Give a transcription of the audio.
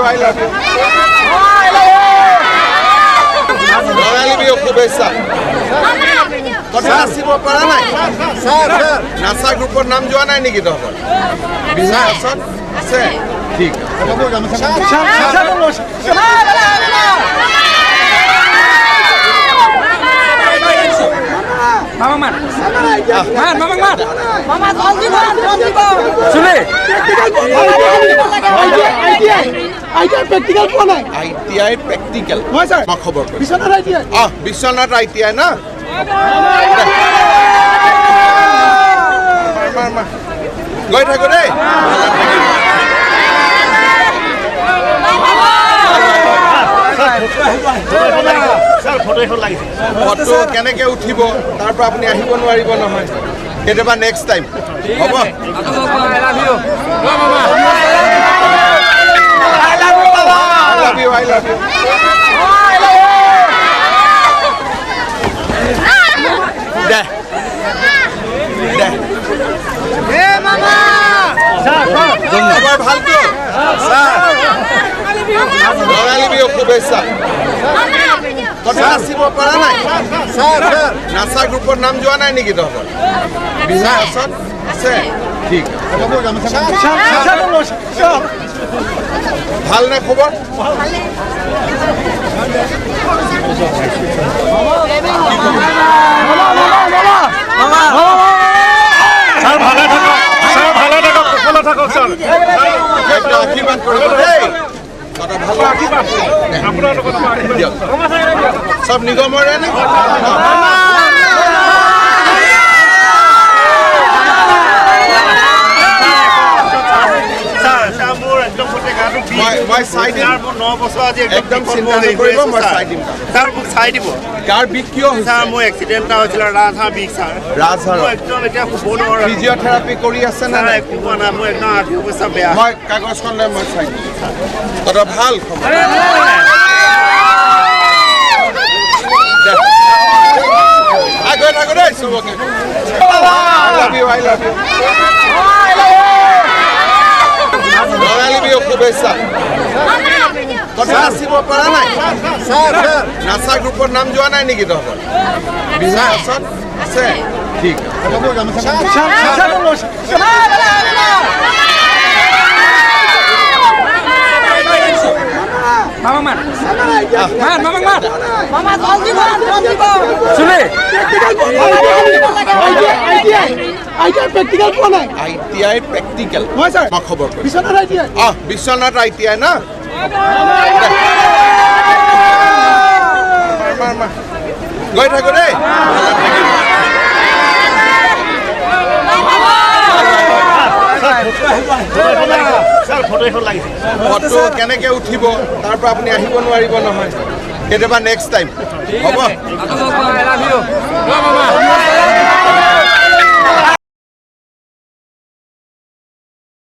you, I love you. Rangali bihu shubhechha. কথা আসিব পৰা নাই স্যাৰ নাসা গ্ৰুপৰ নাম যোৱা নাই নেকি তহঁতৰ বিজয় আছন আছে ঠিক মামা মার মামা মার মামা জলদি কর শুনে আইটিআই প্র্যাকটিক্যাল কোন নাই আইটিআই প্র্যাকটিক্যাল হয় স্যার মা খবৰ বিশ্বনাথ আইটিআই বিশ্বনাথ আইটিআই না গৈ থাকো দেই ফটো কেনেকে উঠিব তাৰ পৰা আপুনি আহিব নোৱাৰিব নহয় কেতিয়াবা নেক্সট টাইম হ'ব I love you. Deh. Hey mama. Sir. ভাল তো? Sir. Rangali bihu shubhechha. কথা আসিব পৰা নাই স্যাৰ নাসা গ্ৰুপৰ নাম যোৱা নাই নেকি তহঁতৰ বিজয় আছন আছে ঠিক ভাল নে খবৰ স্যাৰ ভালো থাকো কুশলে থাকো স্যাৰ আশীৰ্বাদ কৰিব দেই সব নিগমৰে নে মই চাই দিম 9 বছৰ আজি একদম চিন্তা নকৰিব মই চাই দিম স্যাৰ মোক চাই দিব গাৰ বিষ কিয় স্যাৰ মোৰ এক্সিডেন্ট এটা হৈছিল ৰাজহাড় বিষ স্যাৰ ৰাজহাড় একদম এতিয়া শুব নোৱাৰো ফিজিঅথেৰাপি কৰি আছে না নাই শুব না মোৰ একদম আৰ্থিক অৱস্থা বেয়া মই কাগজখন লৈ মই চাই দিম তহঁতৰ ভাল খবৰ গৈ থাকো দেই চবকে I love you. Rongali Bihu শুভেচ্ছা কথা আসিব পৰা নাই স্যাৰ নাসা গ্ৰুপৰ নাম যোৱা নাই নেকি তহঁতৰ বিজয় আছন আছে ঠিক মামা মার মামা মার মামা জলদি কর শুনে আইটিআই প্র্যাকটিক্যাল কোন নাই আইটিআই প্র্যাকটিক্যাল হয় স্যার মা খবৰ বিশ্বনাথ আইটিআই বিশ্বনাথ আইটিআই না গৈ থাকো দেই ফটো কেনেকে উঠিব তাৰ পৰা আপুনি আহিব নোৱাৰিব নহয় কেতিয়াবা নেক্সট টাইম হ'ব